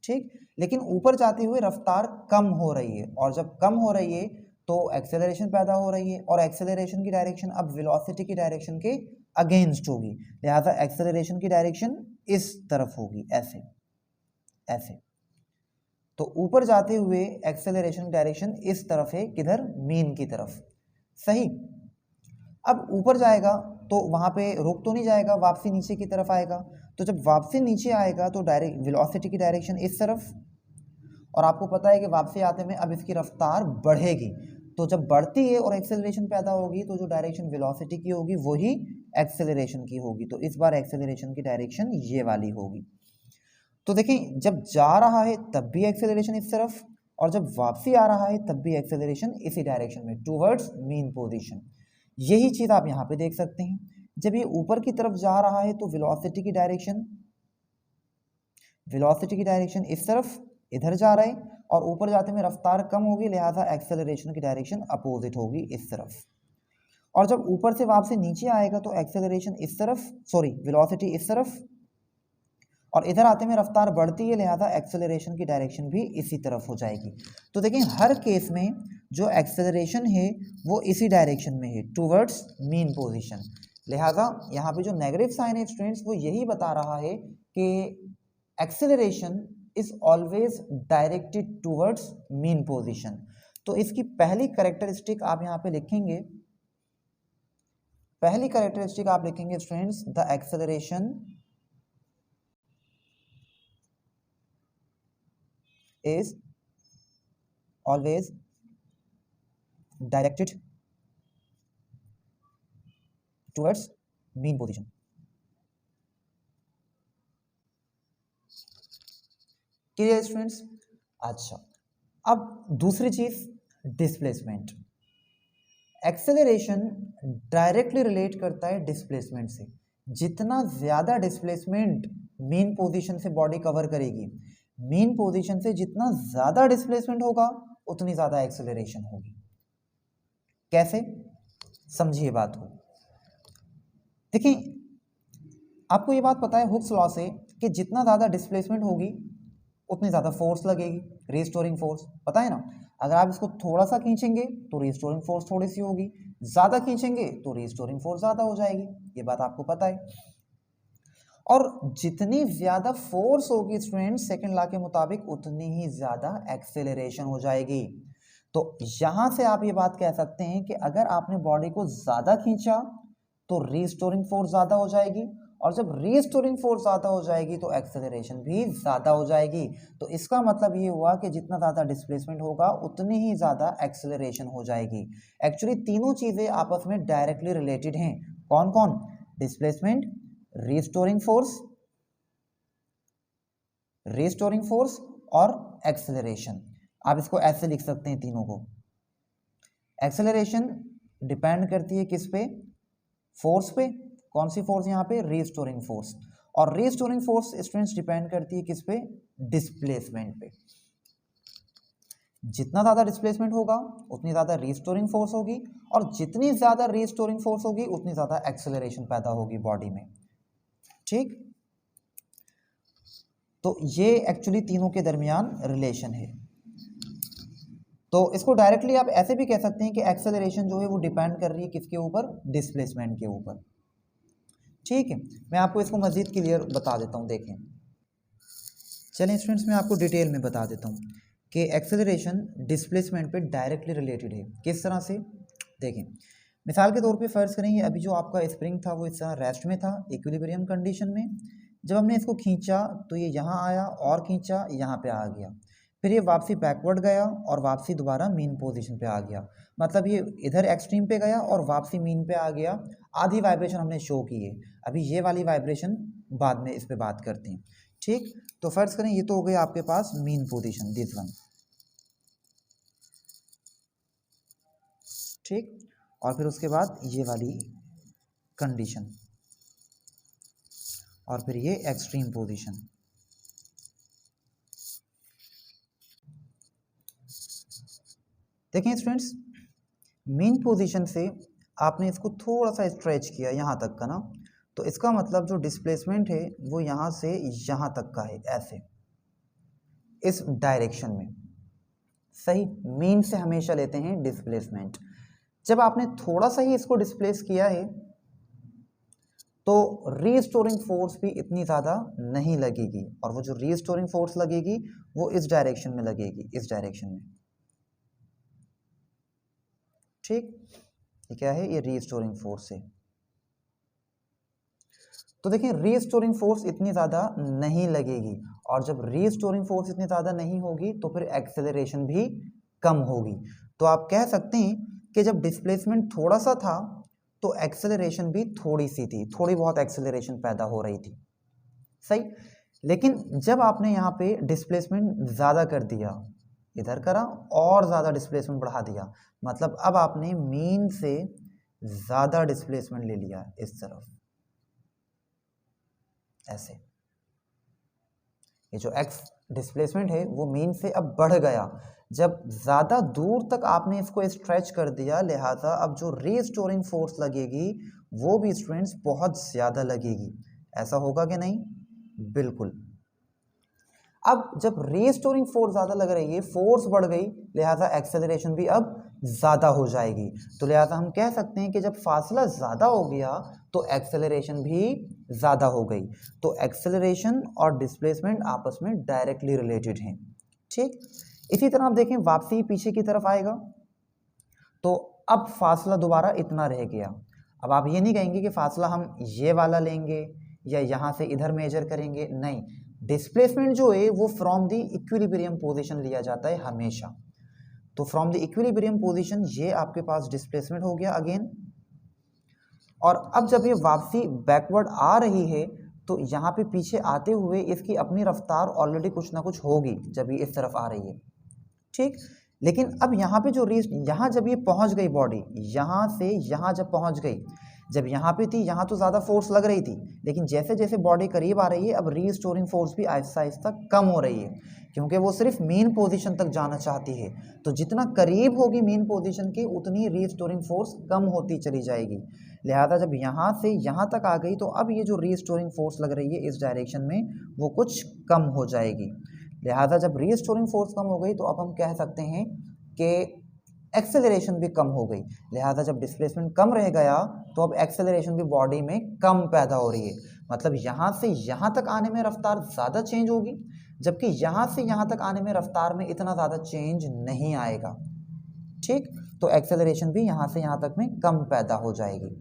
ठीक, लेकिन ऊपर जाते हुए रफ्तार कम हो रही है, और जब कम हो रही है तो एक्सेलरेशन पैदा हो रही है, और एक्सेलरेशन की डायरेक्शन अब वेलोसिटी की डायरेक्शन के अगेंस्ट होगी, लिहाजा एक्सेलरेशन की डायरेक्शन इस तरफ होगी, ऐसे ऐसे। तो ऊपर जाते हुए एक्सेलरेशन डायरेक्शन इस तरफ है, किधर? मीन की तरफ। सही, अब ऊपर जाएगा तो वहाँ पे रुक तो नहीं जाएगा, वापसी नीचे की तरफ आएगा, तो जब वापसी नीचे आएगा तो डायरेक्ट वेलोसिटी की डायरेक्शन इस तरफ, और आपको पता है कि वापसी आते में अब इसकी रफ्तार बढ़ेगी, तो जब बढ़ती है और एक्सेलरेशन पैदा होगी तो जो डायरेक्शन वेलोसिटी की होगी वही एक्सेलरेशन की होगी, तो इस बार एक्सेलरेशन की डायरेक्शन ये वाली होगी। तो देखें, जब जा रहा है तब भी एक्सेलरेशन इस तरफ, और जब वापसी आ रहा है तब भी एक्सेलरेशन इसी डायरेक्शन में, टूवर्ड्स मीन पोजीशन। यही चीज़ आप यहाँ पे देख सकते हैं, जब ये ऊपर की तरफ जा रहा है तो वेलोसिटी की डायरेक्शन इस तरफ, इधर जा रहा है, और ऊपर जाते में रफ्तार कम होगी, लिहाजा एक्सेलरेशन की डायरेक्शन अपोजिट होगी, इस तरफ। और जब ऊपर से वापसी नीचे आएगा तो एक्सेलरेशन इस तरफ, सॉरी वेलोसिटी इस तरफ, और इधर आते में रफ्तार बढ़ती है, लिहाजा एक्सेलरेशन की डायरेक्शन भी इसी तरफ हो जाएगी। तो देखें, हर केस में जो एक्सेलरेशन है वो इसी डायरेक्शन में है, टूवर्ड्स मीन पोजीशन। लिहाजा यहाँ पे जो नेगेटिव साइन है स्टूडेंट्स वो यही बता रहा है कि acceleration is always directed towards mean position. तो इसकी पहली कैरेक्टरिस्टिक आप यहाँ पे लिखेंगे, पहली कैरेक्टरिस्टिक आप लिखेंगे students, the acceleration is always directed towards mean position। Clear students? अच्छा, अब दूसरी चीज डिस्प्लेसमेंट। एक्सेलरेशन डायरेक्टली रिलेट करता है डिस्प्लेसमेंट से। जितना ज़्यादा डिस्प्लेसमेंट मेन पोजीशन से बॉडी कवर करेगी, मेन पोजीशन से जितना ज़्यादा डिस्प्लेसमेंट होगा उतनी ज़्यादा एक्सेलरेशन होगी। कैसे, समझिए बात को। देखिए, आपको ये बात पता है हुक्स लॉ से कि जितना ज़्यादा डिस्प्लेसमेंट होगी उतनी ज़्यादा फोर्स लगेगी, रीस्टोरिंग फोर्स, पता है ना। अगर आप इसको थोड़ा सा खींचेंगे तो रीस्टोरिंग फोर्स थोड़ी सी होगी, ज़्यादा खींचेंगे तो रीस्टोरिंग फोर्स ज़्यादा हो जाएगी, ये बात आपको पता है। और जितनी ज़्यादा फोर्स होगी स्टूडेंट सेकंड लॉ के मुताबिक उतनी ही ज़्यादा एक्सेलरेशन हो जाएगी। तो यहाँ से आप ये बात कह सकते हैं कि अगर आपने बॉडी को ज़्यादा खींचा तो रीस्टोरिंग फोर्स ज़्यादा हो जाएगी, और जब रीस्टोरिंग फोर्स ज़्यादा हो जाएगी तो एक्सेलरेशन भी ज़्यादा हो जाएगी। तो इसका मतलब ये हुआ कि जितना ज़्यादा डिस्प्लेसमेंट होगा उतनी ही ज़्यादा एक्सेलरेशन हो जाएगी। एक्चुअली तीनों चीज़ें आपस में डायरेक्टली रिलेटेड हैं। कौन कौन? डिस्प्लेसमेंट, रीस्टोरिंग फोर्स और एक्सेलरेशन। आप इसको ऐसे लिख सकते हैं तीनों को। एक्सेलरेशन डिपेंड करती है किस पे? फोर्स पे। कौन सी फोर्स यहाँ पे? Restoring force. और रीस्टोरिंग फोर्स स्टूडेंट्स डिपेंड करती है किस पे? डिस्प्लेसमेंट पे। जितना ज़्यादा डिस्प्लेसमेंट होगा उतनी ज़्यादा रीस्टोरिंग फोर्स होगी, और जितनी ज़्यादा रीस्टोरिंग फोर्स होगी उतनी ज़्यादा एक्सेलरेशन पैदा होगी बॉडी में। ठीक, तो ये एक्चुअली तीनों के दरमियान रिलेशन है। तो इसको डायरेक्टली आप ऐसे भी कह सकते हैं कि एक्सेलरेशन जो है वो डिपेंड कर रही है किसके ऊपर? डिस्प्लेसमेंट के ऊपर। ठीक है, मैं आपको इसको मज़ीद क्लियर बता देता हूँ। देखें, चलें स्टूडेंट्स, मैं आपको डिटेल में बता देता हूँ कि एक्सेलरेशन डिस्प्लेसमेंट पे डायरेक्टली रिलेटेड है। किस तरह से? देखें, मिसाल के तौर पे फ़र्ज़ करें अभी जो आपका स्प्रिंग था वो इस तरह रेस्ट में था, इक्विलिब्रियम कंडीशन में। जब हमने इसको खींचा तो ये यहाँ आया, और खींचा यहाँ पे आ गया, फिर ये वापसी बैकवर्ड गया और वापसी दोबारा मीन पोजीशन पे आ गया। मतलब ये इधर एक्सट्रीम पे गया और वापसी मीन पे आ गया। आधी वाइब्रेशन हमने शो की है, अभी ये वाली वाइब्रेशन बाद में इस पे बात करते हैं। ठीक, तो फर्ज करें ये तो हो गया आपके पास मीन पोजीशन, दिस वन। ठीक, और फिर उसके बाद ये वाली कंडीशन, और फिर ये एक्सट्रीम पोजीशन। देखें स्टूडेंट्स, मेन पोजीशन से आपने इसको थोड़ा सा स्ट्रेच किया यहाँ तक का ना, तो इसका मतलब जो डिस्प्लेसमेंट है वो यहाँ से यहाँ तक का है, ऐसे इस डायरेक्शन में। सही, मेन से हमेशा लेते हैं डिस्प्लेसमेंट। जब आपने थोड़ा सा ही इसको डिस्प्लेस किया है तो रीस्टोरिंग फोर्स भी इतनी ज़्यादा नहीं लगेगी, और वो जो रीस्टोरिंग फोर्स लगेगी वो इस डायरेक्शन में लगेगी, इस डायरेक्शन में। ठीक, ये क्या है? ये रीस्टोरिंग फोर्स है। तो देखिए, रीस्टोरिंग फोर्स इतनी ज़्यादा नहीं लगेगी, और जब रीस्टोरिंग फोर्स इतनी ज़्यादा नहीं होगी तो फिर एक्सेलरेशन भी कम होगी। तो आप कह सकते हैं कि जब डिस्प्लेसमेंट थोड़ा सा था तो एक्सेलरेशन भी थोड़ी सी थी, थोड़ी बहुत एक्सेलरेशन पैदा हो रही थी। सही, लेकिन जब आपने यहाँ पे डिस्प्लेसमेंट ज़्यादा कर दिया, इधर करा और ज़्यादा डिस्प्लेसमेंट बढ़ा दिया, मतलब अब आपने मीन से ज़्यादा डिस्प्लेसमेंट ले लिया इस तरफ, ऐसे। ये जो एक्स डिस्प्लेसमेंट है वो मीन से अब बढ़ गया। जब ज़्यादा दूर तक आपने इसको स्ट्रेच कर दिया, लिहाजा अब जो रीस्टोरिंग फोर्स लगेगी वो भी स्टूडेंट्स बहुत ज़्यादा लगेगी। ऐसा होगा कि नहीं? बिल्कुल। अब जब रीस्टोरिंग फोर्स ज़्यादा लग रही है, फोर्स बढ़ गई, लिहाजा एक्सेलरेशन भी अब ज़्यादा हो जाएगी। तो लिहाजा हम कह सकते हैं कि जब फासला ज़्यादा हो गया तो एक्सेलरेशन भी ज़्यादा हो गई। तो एक्सेलरेशन और डिस्प्लेसमेंट आपस में डायरेक्टली रिलेटेड हैं। ठीक, इसी तरह आप देखें वापसी पीछे की तरफ आएगा तो अब फासला दोबारा इतना रह गया। अब आप ये नहीं कहेंगे कि फासला हम ये वाला लेंगे या यहाँ से इधर मेजर करेंगे, नहीं। डिस्प्लेसमेंट जो है वो फ्रॉम द इक्विलिब्रियम पोजीशन लिया जाता है हमेशा। तो फ्रॉम द इक्विलिब्रियम पोजीशन ये आपके पास डिस्प्लेसमेंट हो गया अगेन, और अब जब ये वापसी बैकवर्ड आ रही है तो यहाँ पे पीछे आते हुए इसकी अपनी रफ्तार ऑलरेडी कुछ ना कुछ होगी जब ये इस तरफ आ रही है। ठीक। लेकिन अब यहाँ पे जो यहाँ जब ये पहुँच गई बॉडी, यहाँ से यहाँ जब पहुँच गई, जब यहाँ पे थी यहाँ तो ज़्यादा फोर्स लग रही थी, लेकिन जैसे जैसे बॉडी करीब आ रही है अब रीस्टोरिंग फोर्स भी आहिस्ता आहिस्ता कम हो रही है, क्योंकि वो सिर्फ मेन पोजीशन तक जाना चाहती है। तो जितना करीब होगी मेन पोजीशन के उतनी रीस्टोरिंग फोर्स कम होती चली जाएगी। लिहाजा जब यहाँ से यहाँ तक आ गई तो अब ये जो रीस्टोरिंग फोर्स लग रही है इस डायरेक्शन में वो कुछ कम हो जाएगी। लिहाजा जब रीस्टोरिंग फोर्स कम हो गई तो अब हम कह सकते हैं कि एक्सेलरेशन भी कम हो गई। लिहाजा जब डिस्प्लेसमेंट कम रह गया तो अब एक्सेलरेशन भी बॉडी में कम पैदा हो रही है। मतलब यहाँ से यहाँ तक आने में रफ्तार ज़्यादा चेंज होगी, जबकि यहाँ से यहाँ तक आने में रफ्तार में इतना ज़्यादा चेंज नहीं आएगा। ठीक, तो एक्सेलरेशन भी यहाँ से यहाँ तक में कम पैदा हो जाएगी।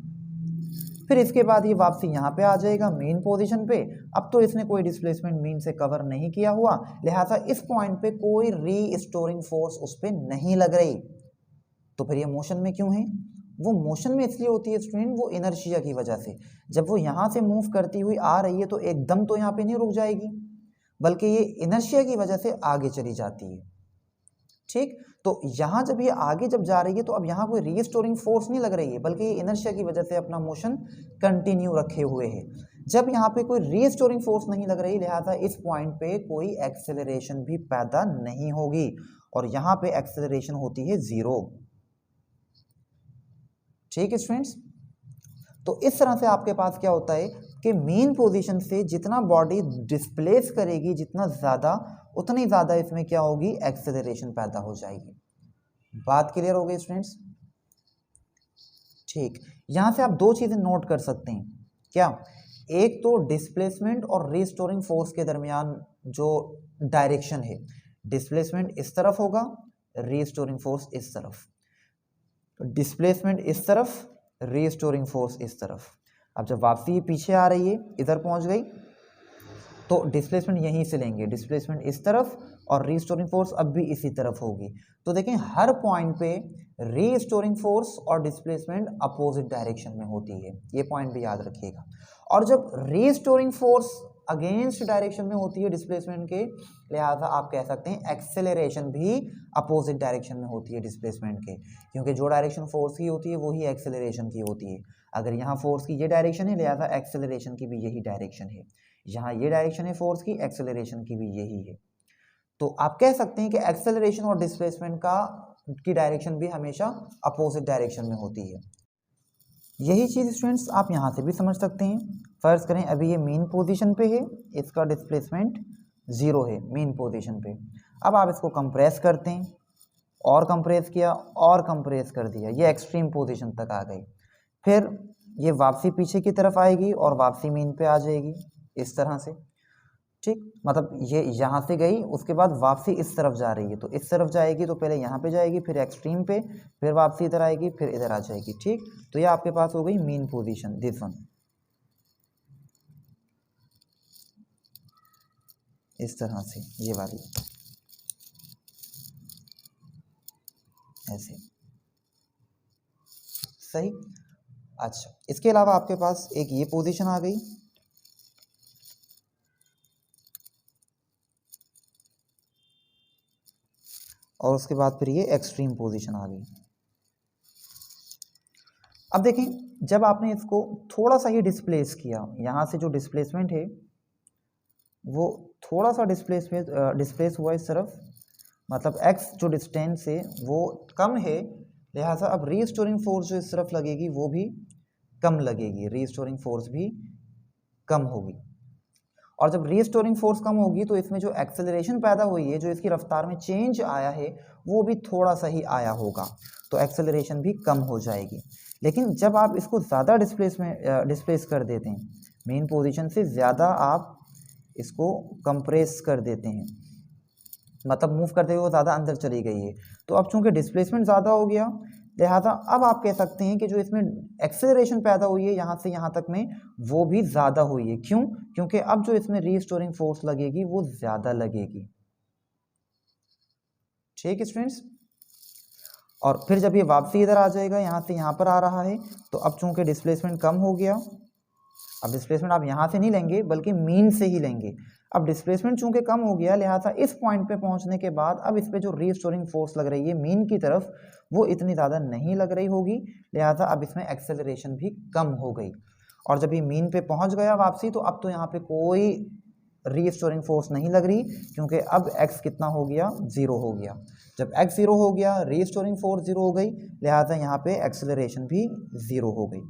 फिर इसके बाद ये वापसी यहाँ पे आ जाएगा मेन पोजीशन पे। अब तो इसने कोई डिस्प्लेसमेंट मीन से कवर नहीं किया हुआ, लिहाजा इस पॉइंट पे कोई रीस्टोरिंग फोर्स उस पर नहीं लग रही। तो फिर ये मोशन में क्यों है? वो मोशन में इसलिए होती है स्टूडेंट, वो इनर्शिया की वजह से। जब वो यहाँ से मूव करती हुई आ रही है तो एकदम तो यहाँ पे नहीं रुक जाएगी, बल्कि ये इनर्शिया की वजह से आगे चली जाती है। ठीक, तो यहाँ जब ये आगे जब जा रही है तो अब यहाँ कोई रीस्टोरिंग फोर्स नहीं लग रही है, बल्कि ये इनर्शिया की वजह से अपना मोशन कंटिन्यू रखे हुए है। जब यहाँ पे कोई रीस्टोरिंग फोर्स नहीं लग रही, लिहाजा इस पॉइंट पे कोई एक्सेलरेशन भी पैदा नहीं होगी और यहाँ पे एक्सेलरेशन होती है 0। ठीक है स्टूडेंट्स, तो इस तरह से आपके पास क्या होता है कि मेन पोजीशन से जितना बॉडी डिस्प्लेस करेगी जितना ज़्यादा, उतनी ज़्यादा इसमें क्या होगी, एक्सेलरेशन पैदा हो जाएगी। बात क्लियर हो गई स्टूडेंट्स? ठीक, यहाँ से आप दो चीज़ें नोट कर सकते हैं। क्या? एक तो डिस्प्लेसमेंट और रीस्टोरिंग फोर्स के दरमियान जो डायरेक्शन है, डिस्प्लेसमेंट इस तरफ होगा, रीस्टोरिंग फोर्स इस तरफ। डिस्प्लेसमेंट इस तरफ, रीस्टोरिंग फोर्स इस तरफ। अब जब वापसी पीछे आ रही है, इधर पहुंच गई, तो डिस्प्लेसमेंट यहीं से लेंगे, डिस्प्लेसमेंट इस तरफ और रीस्टोरिंग फोर्स अब भी इसी तरफ होगी। तो देखें हर पॉइंट पे रीस्टोरिंग फोर्स और डिस्प्लेसमेंट अपोजिट डायरेक्शन में होती है, ये पॉइंट भी याद रखिएगा। और जब रीस्टोरिंग फोर्स अगेंस्ट डायरेक्शन में होती है डिस्प्लेसमेंट के, लिहाजा आप कह सकते हैं एक्सेलरेशन भी अपोजिट डायरेक्शन में होती है डिस्प्लेसमेंट के, क्योंकि जो डायरेक्शन फोर्स की होती है वही एक्सेलरेशन की होती है। अगर यहाँ फोर्स की ये डायरेक्शन है, लिहाजा एक्सेलरेशन की भी यही डायरेक्शन है। यहाँ ये डायरेक्शन है फोर्स की, एक्सेलरेशन की भी यही है। तो आप कह सकते हैं कि एक्सेलरेशन और डिस्प्लेसमेंट की डायरेक्शन भी हमेशा अपोजिट डायरेक्शन में होती है। यही चीज़ स्टूडेंट्स आप यहाँ से भी समझ सकते हैं। फर्ज करें अभी ये मेन पोजीशन पे है, इसका डिस्प्लेसमेंट 0 है मेन पोजीशन पे। अब आप इसको कंप्रेस करते हैं, और कंप्रेस किया और कंप्रेस कर दिया, ये एक्सट्रीम पोजीशन तक आ गई। फिर ये वापसी पीछे की तरफ आएगी और वापसी मेन पे आ जाएगी इस तरह से। ठीक, मतलब ये यहाँ से गई, उसके बाद वापसी इस तरफ जा रही है, तो इस तरफ जाएगी तो पहले यहाँ पे जाएगी, फिर एक्सट्रीम पे, फिर वापसी इधर आएगी, फिर इधर आ जाएगी। ठीक, तो ये आपके पास हो गई मेन पोजीशन, दिस वन, इस तरह से ये वाली ऐसे। सही। अच्छा, इसके अलावा आपके पास एक ये पोजीशन आ गई, और उसके बाद फिर ये एक्सट्रीम पोजीशन आ गई। अब देखें जब आपने इसको थोड़ा सा ही डिस्प्लेस किया, यहाँ से जो डिस्प्लेसमेंट है वो थोड़ा सा डिस्प्लेस हुआ इस तरफ, मतलब x जो डिस्टेंस है वो कम है, लिहाजा अब रीस्टोरिंग फोर्स जो इस तरफ लगेगी वो भी कम लगेगी, रीस्टोरिंग फोर्स भी कम होगी। और जब रीस्टोरिंग फोर्स कम होगी तो इसमें जो एक्सेलरेशन पैदा हुई है, जो इसकी रफ्तार में चेंज आया है वो भी थोड़ा सा ही आया होगा, तो एक्सेलरेशन भी कम हो जाएगी। लेकिन जब आप इसको ज़्यादा डिस्प्लेस कर देते हैं, मेन पोजीशन से ज़्यादा आप इसको कंप्रेस कर देते हैं, मतलब मूव करते हुए वो ज़्यादा अंदर चली गई है, तो अब चूंकि डिस्प्लेसमेंट ज़्यादा हो गया, लिहाजा अब आप कह सकते हैं कि जो इसमें एक्सेलरेशन पैदा हुई है यहाँ से यहाँ तक में, वो भी ज़्यादा हुई है। क्यों? क्योंकि अब जो इसमें रीस्टोरिंग फोर्स लगेगी वो ज़्यादा लगेगी। ठीक है स्टूडेंट्स, और फिर जब ये वापसी इधर आ जाएगा, यहाँ से यहाँ पर आ रहा है, तो अब चूंकि डिस्प्लेसमेंट कम हो गया, अब डिस्प्लेसमेंट आप यहाँ से नहीं लेंगे बल्कि मीन से ही लेंगे। अब डिस्प्लेसमेंट चूंकि कम हो गया, लिहाजा इस पॉइंट पे पहुंचने के बाद अब इस पे जो रीस्टोरिंग फोर्स लग रही है मीन की तरफ, वो इतनी ज़्यादा नहीं लग रही होगी, लिहाजा अब इसमें एक्सेलरेशन भी कम हो गई। और जब ये मीन पे पहुंच गया वापसी, तो अब तो यहाँ पे कोई रीस्टोरिंग फोर्स नहीं लग रही, क्योंकि अब x कितना हो गया, 0 हो गया। जब x 0 हो गया, रीस्टोरिंग फोर्स 0 हो गई, लिहाजा यहाँ पे एक्सेलरेशन भी 0 हो गई।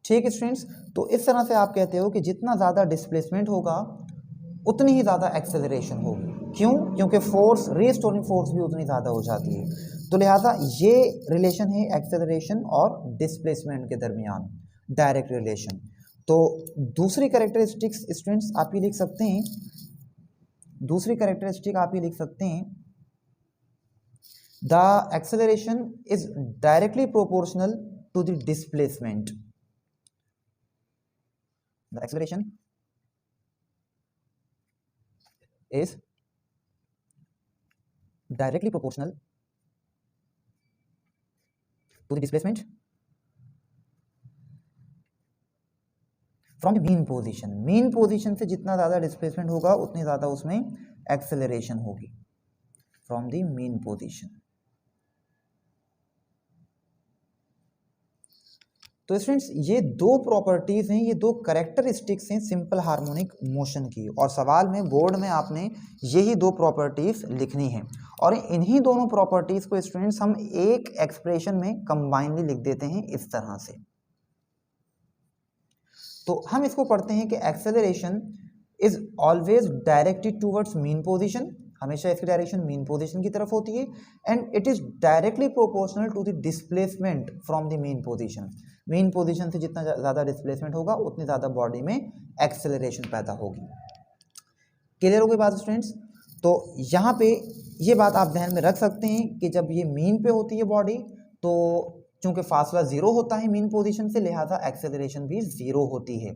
ठीक है स्टूडेंट्स, तो इस तरह से आप कहते हो कि जितना ज़्यादा डिस्प्लेसमेंट होगा उतनी ही ज़्यादा एक्सेलरेशन होगी। क्यों? क्योंकि फोर्स, रीस्टोरिंग फोर्स भी उतनी ज़्यादा हो जाती है। तो लिहाजा ये रिलेशन है एक्सेलरेशन और डिस्प्लेसमेंट के दरमियान, डायरेक्ट रिलेशन। तो दूसरी कैरेक्टरिस्टिक्स स्टूडेंट्स आप ये लिख सकते हैं, दूसरी कैरेक्टरिस्टिक आप ये लिख सकते हैं, the acceleration is directly proportional to the displacement. The acceleration is directly proportional to the displacement from the mean position। mean position से जितना ज़्यादा डिस्प्लेसमेंट होगा उतनी ज़्यादा उसमें एक्सेलरेशन होगी from the mean position। तो स्टूडेंट्स ये दो प्रॉपर्टीज़ हैं, ये दो कैरेक्टरिस्टिक्स हैं सिंपल हार्मोनिक मोशन की, और सवाल में बोर्ड में आपने यही दो प्रॉपर्टीज़ लिखनी है। और इन्हीं दोनों प्रॉपर्टीज़ को स्टूडेंट्स हम एक एक्सप्रेशन में कंबाइनली लिख देते हैं इस तरह से। तो हम इसको पढ़ते हैं कि acceleration is always directed towards mean position, हमेशा इसकी डायरेक्शन मीन पोजीशन की तरफ होती है, and it is directly proportional to the displacement from the mean position. Mean position से जितना ज़्यादा डिस्प्लेसमेंट होगा उतनी ज़्यादा बॉडी में एक्सेलरेशन पैदा होगी। क्लियर हो गई बात स्टूडेंट्स? तो यहाँ पे ये बात आप ध्यान में रख सकते हैं कि जब ये मीन पे होती है बॉडी, तो चूंकि फासला 0 होता है मीन पोजीशन से, लिहाजा एक्सेलरेशन भी 0 होती है।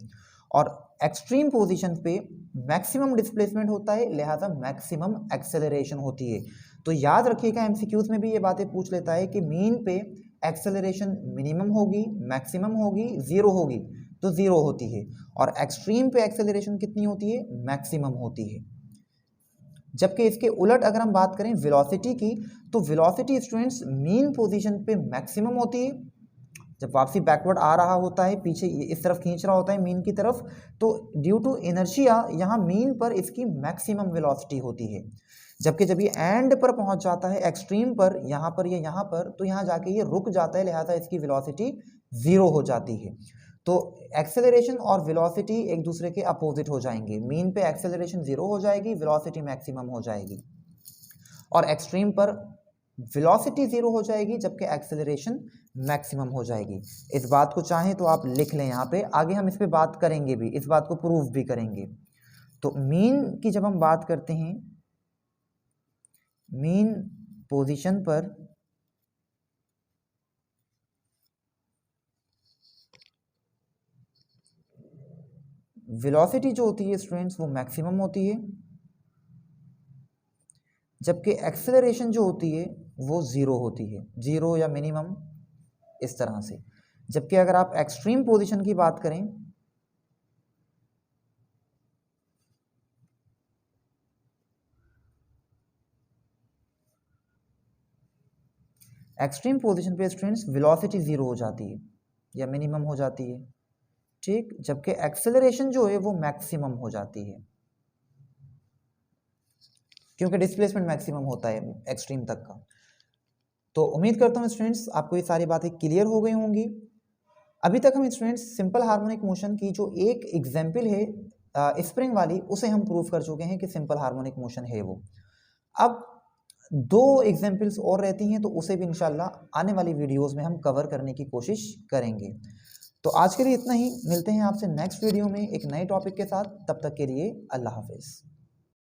और एक्सट्रीम पोजीशन पे मैक्सिमम डिस्प्लेसमेंट होता है, लिहाजा मैक्सिमम एक्सेलरेशन होती है। तो याद रखिएगा, एमसीक्यूज में भी ये बातें पूछ लेता है कि मीन पे एक्सेलरेशन मिनिमम होगी, मैक्सिमम होगी, 0 होगी, तो 0 होती है। और एक्सट्रीम पे एक्सेलरेशन कितनी होती है, मैक्सिमम होती है। जबकि इसके उलट अगर हम बात करें वेलोसिटी की, तो वेलोसिटी स्टूडेंट्स मीन पोजीशन पे मैक्सिमम होती है। जब वापसी बैकवर्ड आ रहा होता है, पीछे इस तरफ खींच रहा होता है मीन की तरफ, तो ड्यू टू इनर्शिया यहाँ मीन पर इसकी मैक्सिमम वेलोसिटी होती है। जबकि जब ये एंड पर पहुंच जाता है, एक्सट्रीम पर, यहाँ पर या यहाँ पर, तो यहाँ जाके ये रुक जाता है, लिहाजा इसकी वेलोसिटी 0 हो जाती है। तो एक्सेलरेशन और वेलोसिटी एक दूसरे के अपोजिट हो जाएंगे। मीन पे एक्सेलरेशन 0 हो जाएगी, वेलोसिटी मैक्सिमम हो जाएगी, और एक्सट्रीम पर वेलोसिटी 0 हो जाएगी जबकि एक्सेलरेशन मैक्सिमम हो जाएगी। इस बात को चाहें तो आप लिख लें यहाँ पे, आगे हम इस पे बात करेंगे भी, इस बात को प्रूव भी करेंगे। तो मीन की जब हम बात करते हैं, मीन पोजीशन पर वेलोसिटी जो होती है स्टूडेंट्स वो मैक्सिमम होती है, जबकि एक्सेलरेशन जो होती है वो 0 होती है, 0 या मिनिमम इस तरह से। जबकि अगर आप एक्सट्रीम पोजीशन की बात करें, एक्सट्रीम पोजीशन पे स्टूडेंट्स वेलोसिटी 0 हो जाती है या मिनिमम हो जाती है, ठीक, जबकि एक्सेलरेशन जो है वो मैक्सिमम हो जाती है, क्योंकि डिस्प्लेसमेंट मैक्सिमम होता है एक्सट्रीम तक का। तो उम्मीद करता हूँ स्टूडेंट्स आपको ये सारी बातें क्लियर हो गई होंगी। अभी तक हम स्टूडेंट्स सिंपल हार्मोनिक मोशन की जो एक एग्जाम्पल है स्प्रिंग वाली, उसे हम प्रूव कर चुके हैं कि सिंपल हार्मोनिक मोशन है वो। अब 2 एग्जाम्पल्स और रहती हैं, तो उसे भी इंशाल्लाह आने वाली वीडियोस में हम कवर करने की कोशिश करेंगे। तो आज के लिए इतना ही, मिलते हैं आपसे नेक्स्ट वीडियो में एक नए टॉपिक के साथ। तब तक के लिए अल्लाह हाफिज़।